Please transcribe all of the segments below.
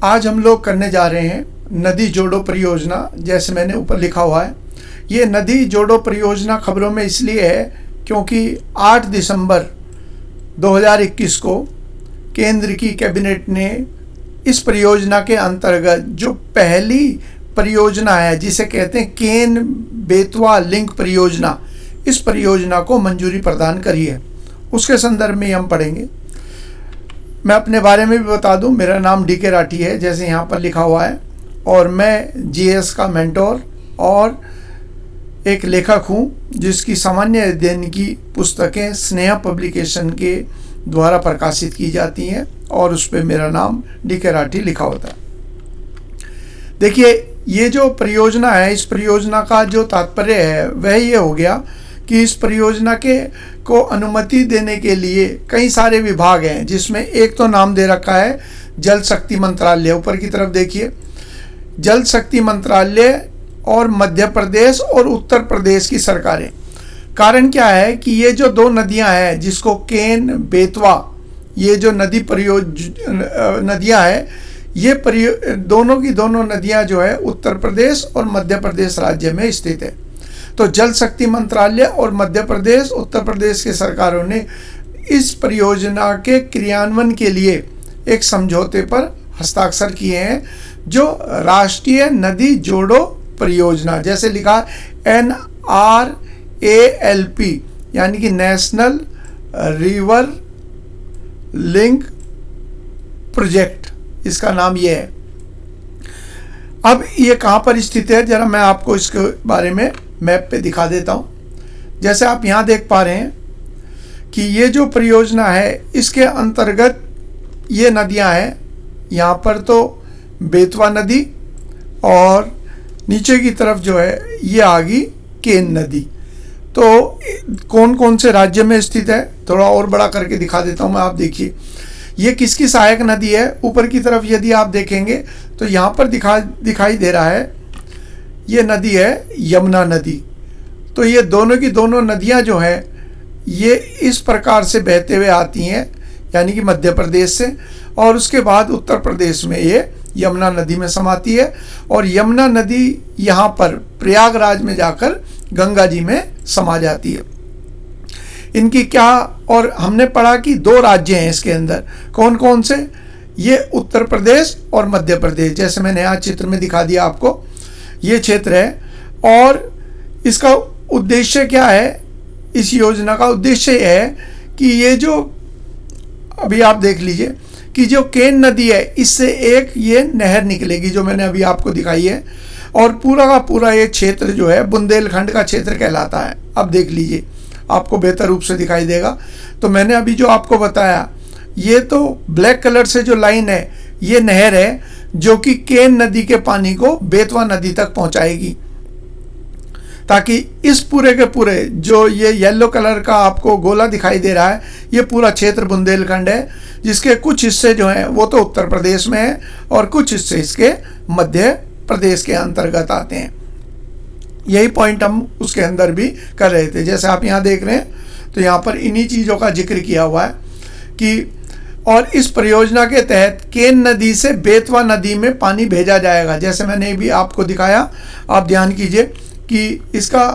आज हम लोग करने जा रहे हैं नदी जोड़ो परियोजना। जैसे मैंने ऊपर लिखा हुआ है, ये नदी जोड़ो परियोजना खबरों में इसलिए है क्योंकि 8 दिसंबर 2021 को केंद्र की कैबिनेट ने इस परियोजना के अंतर्गत जो पहली परियोजना है जिसे कहते हैं केन बेतवा लिंक परियोजना, इस परियोजना को मंजूरी प्रदान करी है। उसके संदर्भ में हम पढ़ेंगे। मैं अपने बारे में भी बता दूं, मेरा नाम DK राठी है जैसे यहाँ पर लिखा हुआ है, और मैं GS का मेंटोर और एक लेखक हूँ जिसकी सामान्य अध्ययन की पुस्तकें स्नेहा पब्लिकेशन के द्वारा प्रकाशित की जाती हैं और उस पर मेरा नाम DK राठी लिखा होता है। देखिए, ये जो परियोजना है, इस परियोजना का जो तात्पर्य है वह ये हो गया कि इस परियोजना को अनुमति देने के लिए कई सारे विभाग हैं, जिसमें एक तो नाम दे रखा है जल शक्ति मंत्रालय। ऊपर की तरफ देखिए, जल शक्ति मंत्रालय और मध्य प्रदेश और उत्तर प्रदेश की सरकारें। कारण क्या है कि ये जो दो नदियां हैं जिसको केन बेतवा, ये जो नदियां हैं, ये दोनों की दोनों नदियां जो है उत्तर प्रदेश और मध्य प्रदेश राज्य में स्थित है। तो जल शक्ति मंत्रालय और मध्य प्रदेश उत्तर प्रदेश के सरकारों ने इस परियोजना के क्रियान्वयन के लिए एक समझौते पर हस्ताक्षर किए हैं, जो राष्ट्रीय नदी जोड़ो परियोजना, जैसे लिखा NRALP, यानी कि नेशनल रिवर लिंक प्रोजेक्ट, इसका नाम ये है। अब ये कहाँ पर स्थित है, जरा मैं आपको इसके बारे में मैप पे दिखा देता हूँ। जैसे आप यहाँ देख पा रहे हैं कि ये जो परियोजना है इसके अंतर्गत ये नदियाँ हैं। यहाँ पर तो बेतवा नदी और नीचे की तरफ जो है ये आ गई केन नदी। तो कौन कौन से राज्य में स्थित है, थोड़ा और बड़ा करके दिखा देता हूँ मैं। आप देखिए, ये किसकी सहायक नदी है। ऊपर की तरफ यदि आप देखेंगे तो यहाँ पर दिखाई दे रहा है, ये नदी है यमुना नदी। तो ये दोनों की दोनों नदियाँ जो हैं ये इस प्रकार से बहते हुए आती हैं, यानी कि मध्य प्रदेश से, और उसके बाद उत्तर प्रदेश में ये यमुना नदी में समाती है। और यमुना नदी यहाँ पर प्रयागराज में जाकर गंगा जी में समा जाती है। इनकी क्या, और हमने पढ़ा कि 2 राज्य हैं इसके अंदर। कौन कौन से? ये उत्तर प्रदेश और मध्य प्रदेश, जैसे मैंने यहाँ चित्र में दिखा दिया आपको, ये क्षेत्र है। और इसका उद्देश्य क्या है, इस योजना का उद्देश्य यह है कि ये जो अभी आप देख लीजिए कि जो केन नदी है इससे एक ये नहर निकलेगी जो मैंने अभी आपको दिखाई है, और पूरा का पूरा ये क्षेत्र जो है बुंदेलखंड का क्षेत्र कहलाता है। अब देख लीजिए, आपको बेहतर रूप से दिखाई देगा। तो मैंने अभी जो आपको बताया, ये तो ब्लैक कलर से जो लाइन है ये नहर है जो कि केन नदी के पानी को बेतवा नदी तक पहुंचाएगी, ताकि इस पूरे के पूरे जो ये येलो कलर का आपको गोला दिखाई दे रहा है, ये पूरा क्षेत्र बुंदेलखंड है, जिसके कुछ हिस्से जो हैं वो तो उत्तर प्रदेश में है और कुछ हिस्से इसके मध्य प्रदेश के अंतर्गत आते हैं। यही पॉइंट हम उसके अंदर भी कर रहे थे। जैसे आप यहाँ देख रहे हैं तो यहाँ पर इन्हीं चीज़ों का जिक्र किया हुआ है कि, और इस परियोजना के तहत केन नदी से बेतवा नदी में पानी भेजा जाएगा। जैसे मैंने भी आपको दिखाया, आप ध्यान कीजिए कि इसका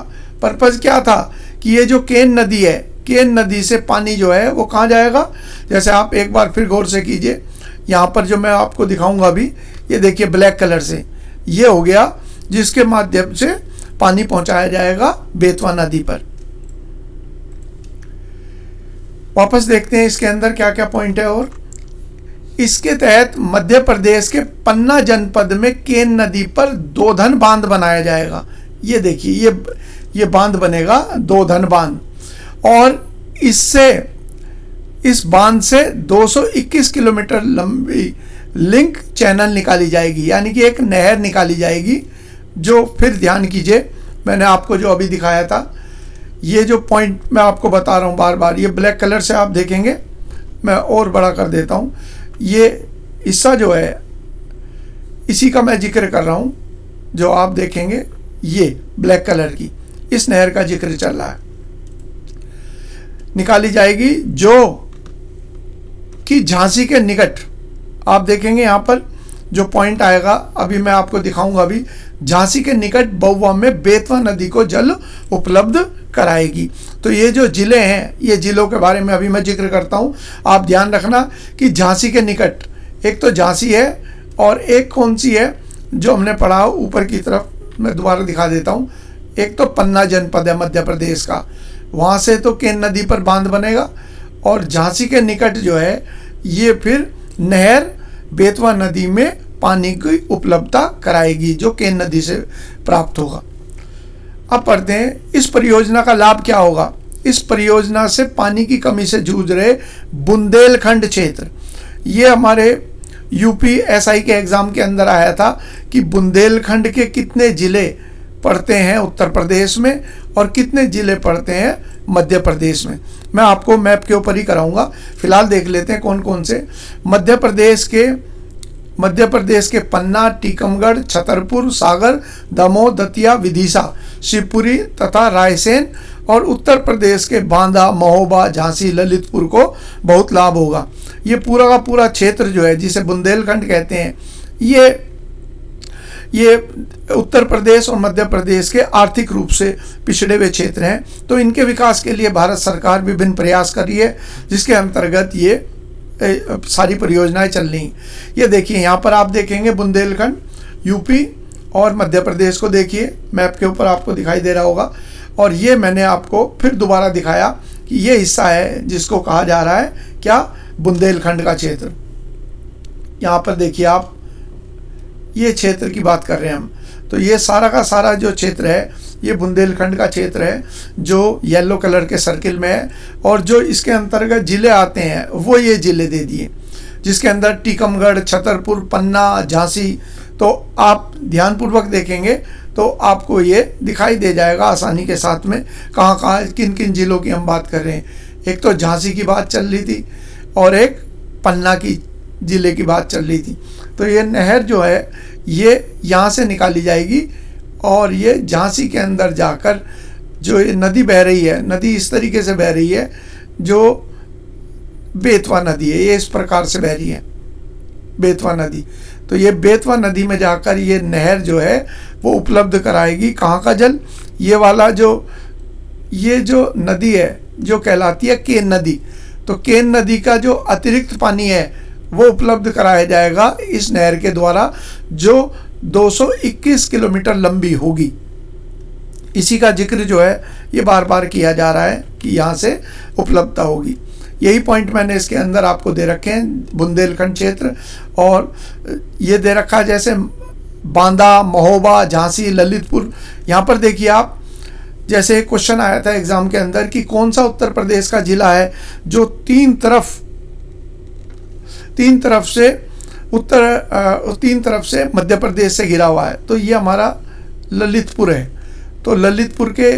पर्पज़ क्या था कि ये जो केन नदी है, केन नदी से पानी जो है वो कहाँ जाएगा। जैसे आप एक बार फिर गौर से कीजिए, यहाँ पर जो मैं आपको दिखाऊंगा अभी, ये देखिए ब्लैक कलर से ये हो गया, जिसके माध्यम से पानी पहुंचाया जाएगा बेतवा नदी पर। वापस देखते हैं इसके अंदर क्या क्या पॉइंट है। और इसके तहत मध्य प्रदेश के पन्ना जनपद में केन नदी पर दोधन बांध बनाया जाएगा। ये देखिए, ये बांध बनेगा, दोधन बांध, और इस बांध से 221 किलोमीटर लंबी लिंक चैनल निकाली जाएगी, यानी कि एक नहर निकाली जाएगी। जो फिर ध्यान कीजिए, मैंने आपको जो अभी दिखाया था, ये जो पॉइंट मैं आपको बता रहा हूँ बार बार, ये ब्लैक कलर से आप देखेंगे, मैं और बड़ा कर देता हूँ। ये हिस्सा जो है इसी का मैं जिक्र कर रहा हूँ, जो आप देखेंगे ये ब्लैक कलर की, इस नहर का जिक्र चल रहा है। निकाली जाएगी जो कि झांसी के निकट, आप देखेंगे यहाँ पर जो पॉइंट आएगा अभी मैं आपको दिखाऊंगा। अभी झांसी के निकट बहुवा में बेतवा नदी को जल उपलब्ध कराएगी। तो ये जो जिले हैं, ये जिलों के बारे में अभी मैं जिक्र करता हूँ। आप ध्यान रखना कि झांसी के निकट एक तो झांसी है और एक कौन सी है जो हमने पढ़ा ऊपर की तरफ, मैं दोबारा दिखा देता हूँ। एक तो पन्ना जनपद है मध्य प्रदेश का, वहाँ से तो केन नदी पर बांध बनेगा, और झांसी के निकट जो है ये फिर नहर बेतवा नदी में पानी की उपलब्धता कराएगी जो केन नदी से प्राप्त होगा। अब पढ़ते हैं इस परियोजना का लाभ क्या होगा। इस परियोजना से पानी की कमी से जूझ रहे बुंदेलखंड क्षेत्र, ये हमारे यूपीएसआई के एग्ज़ाम के अंदर आया था कि बुंदेलखंड के कितने ज़िले पड़ते हैं उत्तर प्रदेश में और कितने ज़िले पड़ते हैं मध्य प्रदेश में। मैं आपको मैप के ऊपर ही कराऊंगा। फिलहाल देख लेते हैं कौन कौन से। मध्य प्रदेश के पन्ना, टीकमगढ़, छतरपुर, सागर, दमोह, दतिया, विदिशा, शिवपुरी तथा रायसेन, और उत्तर प्रदेश के बांदा, महोबा, झांसी, ललितपुर को बहुत लाभ होगा। ये पूरा का पूरा क्षेत्र जो है जिसे बुंदेलखंड कहते हैं, ये उत्तर प्रदेश और मध्य प्रदेश के आर्थिक रूप से पिछड़े हुए क्षेत्र हैं। तो इनके विकास के लिए भारत सरकार विभिन्न प्रयास कर रही है, जिसके अंतर्गत ये सारी परियोजनाएं चल रही। ये देखिए यहाँ पर आप देखेंगे बुंदेलखंड, यूपी और मध्य प्रदेश को देखिए, मैप के ऊपर आपको दिखाई दे रहा होगा। और ये मैंने आपको फिर दोबारा दिखाया कि ये हिस्सा है जिसको कहा जा रहा है क्या, बुंदेलखंड का क्षेत्र। यहाँ पर देखिए आप, ये क्षेत्र की बात कर रहे हैं हम। तो ये सारा का सारा जो क्षेत्र है ये बुंदेलखंड का क्षेत्र है जो येलो कलर के सर्किल में है, और जो इसके अंतर्गत ज़िले आते हैं वो ये ज़िले दे दिए, जिसके अंदर टीकमगढ़, छतरपुर, पन्ना, झांसी। तो आप ध्यानपूर्वक देखेंगे तो आपको ये दिखाई दे जाएगा आसानी के साथ में कहाँ कहाँ किन किन ज़िलों की हम बात कर रहे हैं। एक तो झांसी की बात चल रही थी और एक पन्ना की ज़िले की बात चल रही थी। तो ये नहर जो है ये यहाँ से निकाली जाएगी और ये झांसी के अंदर जाकर जो ये नदी बह रही है, नदी इस तरीके से बह रही है जो बेतवा नदी है, ये इस प्रकार से बह रही है बेतवा नदी। तो ये बेतवा नदी में जाकर ये नहर जो है वो उपलब्ध कराएगी कहाँ का जल, ये वाला ये जो नदी है जो कहलाती है केन नदी। तो केन नदी का जो अतिरिक्त पानी है वो उपलब्ध कराया जाएगा इस नहर के द्वारा, जो 221 किलोमीटर लंबी होगी। इसी का जिक्र जो है ये बार बार किया जा रहा है कि यहाँ से उपलब्धता होगी। यही पॉइंट मैंने इसके अंदर आपको दे रखे हैं, बुंदेलखंड क्षेत्र, और ये दे रखा है जैसे बांदा, महोबा, झांसी, ललितपुर। यहाँ पर देखिए आप, जैसे एक क्वेश्चन आया था एग्जाम के अंदर कि कौन सा उत्तर प्रदेश का जिला है जो तीन तरफ से मध्य प्रदेश से घिरा हुआ है। तो ये हमारा ललितपुर है। तो ललितपुर के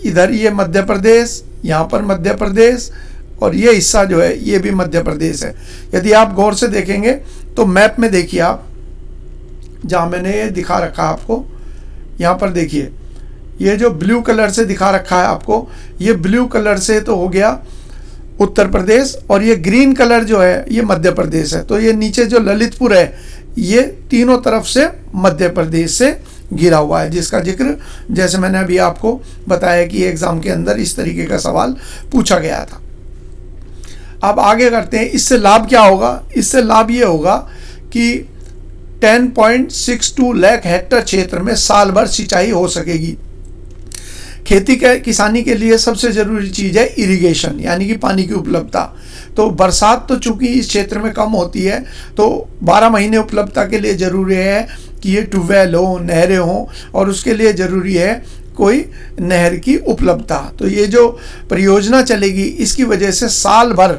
इधर ये मध्य प्रदेश, यहाँ पर मध्य प्रदेश, और ये हिस्सा जो है ये भी मध्य प्रदेश है। यदि आप गौर से देखेंगे तो मैप में देखिए आप, जहाँ मैंने ये दिखा रखा है आपको, यहाँ पर देखिए ये जो ब्लू कलर से दिखा रखा है आपको, ये ब्लू कलर से तो हो गया उत्तर प्रदेश, और ये ग्रीन कलर जो है ये मध्य प्रदेश है। तो ये नीचे जो ललितपुर है ये तीनों तरफ से मध्य प्रदेश से घिरा हुआ है, जिसका जिक्र जैसे मैंने अभी आपको बताया कि एग्जाम के अंदर इस तरीके का सवाल पूछा गया था। अब आगे करते हैं, इससे लाभ क्या होगा। इससे लाभ ये होगा कि 10.62 लाख हेक्टेयर क्षेत्र में साल भर सिंचाई हो सकेगी। खेती के किसानी के लिए सबसे ज़रूरी चीज़ है इरिगेशन, यानी कि पानी की उपलब्धता। तो बरसात तो चूंकि इस क्षेत्र में कम होती है, तो 12 महीने उपलब्धता के लिए ज़रूरी है कि ये ट्यूबवेल हो, नहरें हों, और उसके लिए ज़रूरी है कोई नहर की उपलब्धता। तो ये जो परियोजना चलेगी इसकी वजह से साल भर,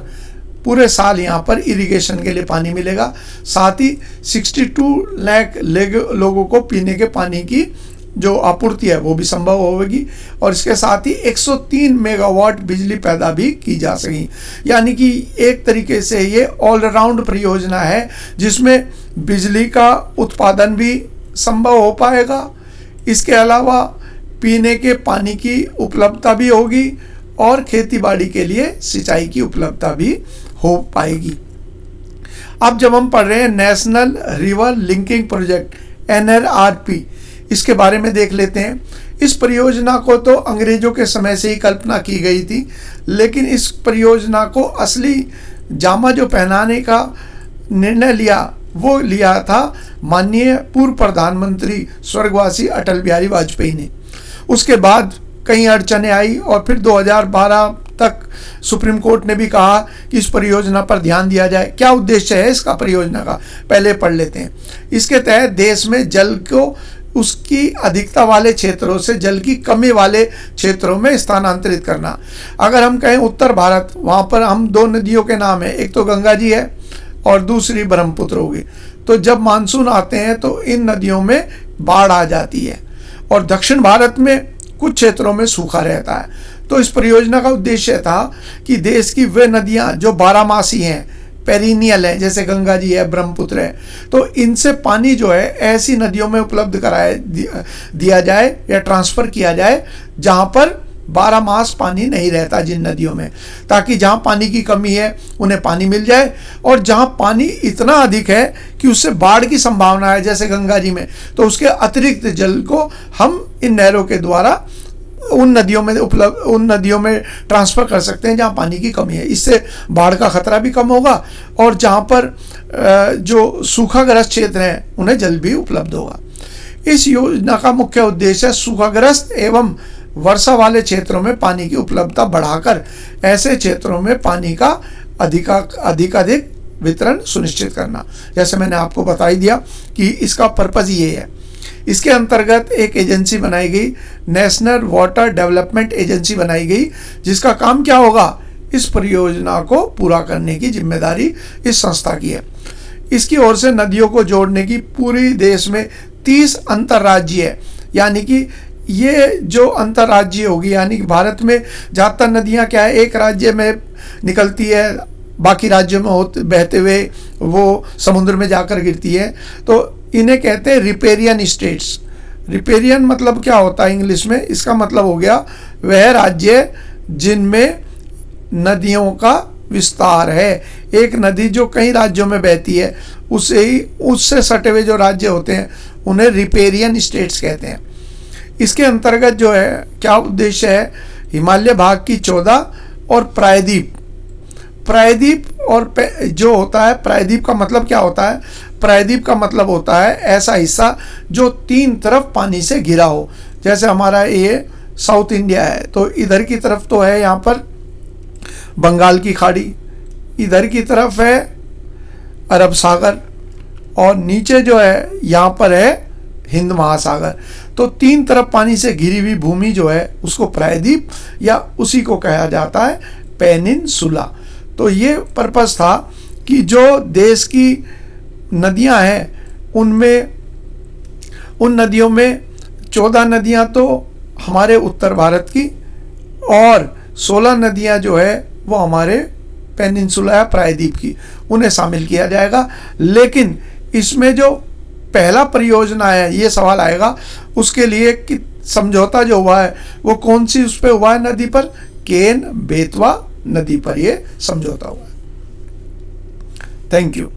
पूरे साल यहाँ पर इरिगेशन के लिए पानी मिलेगा। साथ ही 62 लाख लोगों को पीने के पानी की जो आपूर्ति है वो भी संभव होगी, और इसके साथ ही 103 मेगावाट बिजली पैदा भी की जा सकेगी। यानी कि एक तरीके से ये ऑलराउंड परियोजना है जिसमें बिजली का उत्पादन भी संभव हो पाएगा, इसके अलावा पीने के पानी की उपलब्धता भी होगी, और खेती बाड़ी के लिए सिंचाई की उपलब्धता भी हो पाएगी। अब जब हम पढ़ रहे हैं national river linking project NRRP, इसके बारे में देख लेते हैं। इस परियोजना को तो अंग्रेजों के समय से ही कल्पना की गई थी, लेकिन इस परियोजना को असली जामा जो पहनाने का निर्णय लिया वो लिया था माननीय पूर्व प्रधानमंत्री स्वर्गवासी अटल बिहारी वाजपेयी ने। उसके बाद कई अड़चनें आई और फिर 2012 तक सुप्रीम कोर्ट ने भी कहा कि इस परियोजना पर ध्यान दिया जाए। क्या उद्देश्य है इसका परियोजना का, पहले पढ़ लेते हैं। इसके तहत देश में जल को उसकी अधिकता वाले क्षेत्रों से जल की कमी वाले क्षेत्रों में स्थानांतरित करना। अगर हम कहें उत्तर भारत, वहाँ पर हम दो नदियों के नाम है, एक तो गंगा जी है और दूसरी ब्रह्मपुत्र होगी। तो जब मानसून आते हैं तो इन नदियों में बाढ़ आ जाती है और दक्षिण भारत में कुछ क्षेत्रों में सूखा रहता है। तो इस परियोजना का उद्देश्य था कि देश की वे नदियाँ जो बारहमासी हैं, पेरिनियल है, जैसे गंगा जी है, ब्रह्मपुत्र है, तो इनसे पानी जो है ऐसी नदियों में उपलब्ध दिया जाए या ट्रांसफ़र किया जाए जहाँ पर 12 मास पानी नहीं रहता जिन नदियों में, ताकि जहाँ पानी की कमी है उन्हें पानी मिल जाए, और जहाँ पानी इतना अधिक है कि उससे बाढ़ की संभावना है जैसे गंगा जी में, तो उसके अतिरिक्त जल को हम इन नहरों के द्वारा उन नदियों में ट्रांसफ़र कर सकते हैं जहाँ पानी की कमी है। इससे बाढ़ का खतरा भी कम होगा और जहाँ पर जो सूखाग्रस्त क्षेत्र हैं उन्हें जल भी उपलब्ध होगा। इस योजना का मुख्य उद्देश्य सूखाग्रस्त एवं वर्षा वाले क्षेत्रों में पानी की उपलब्धता बढ़ाकर ऐसे क्षेत्रों में पानी का अधिक वितरण सुनिश्चित करना। जैसे मैंने आपको बता ही दिया कि इसका पर्पज़ ये है। इसके अंतर्गत एक एजेंसी बनाई गई, नेशनल वाटर डेवलपमेंट एजेंसी बनाई गई, जिसका काम क्या होगा, इस परियोजना को पूरा करने की जिम्मेदारी इस संस्था की है। इसकी ओर से नदियों को जोड़ने की पूरी देश में 30 अंतर्राज्यीय, यानी कि ये जो अंतर्राज्यीय होगी, यानी कि भारत में ज़्यादातर नदियाँ क्या है, एक राज्य में निकलती है, बाकी राज्यों में बहते हुए वो समुद्र में जाकर गिरती है, तो इन्हें कहते हैं रिपेरियन स्टेट्स। रिपेरियन मतलब क्या होता है इंग्लिश में, इसका मतलब हो गया वह राज्य जिनमें नदियों का विस्तार है। एक नदी जो कई राज्यों में बहती है उससे सटे हुए जो राज्य होते हैं उन्हें रिपेरियन स्टेट्स कहते हैं। इसके अंतर्गत जो है क्या उद्देश्य है, हिमालय भाग की 14 और प्रायद्वीप और जो होता है, प्रायद्वीप का मतलब क्या होता है, प्रायद्वीप का मतलब होता है ऐसा हिस्सा जो 3 तरफ पानी से घिरा हो। जैसे हमारा ये साउथ इंडिया है तो इधर की तरफ तो है यहाँ पर बंगाल की खाड़ी, इधर की तरफ है अरब सागर और नीचे जो है यहाँ पर है हिंद महासागर। तो 3 तरफ पानी से घिरी हुई भूमि जो है उसको प्रायद्वीप या उसी को कहा जाता है पेनिनसुला। तो ये पर्पस था कि जो देश की नदियां हैं उनमें, उन नदियों में 14 नदियां तो हमारे उत्तर भारत की और 16 नदियां जो है वो हमारे पेनिनसुला या प्रायद्वीप की, उन्हें शामिल किया जाएगा। लेकिन इसमें जो पहला परियोजना है, ये सवाल आएगा उसके लिए कि समझौता जो हुआ है वो कौन सी उस पर हुआ है नदी पर, केन बेतवा नदी पर ये समझौता हुआ है। Thank you.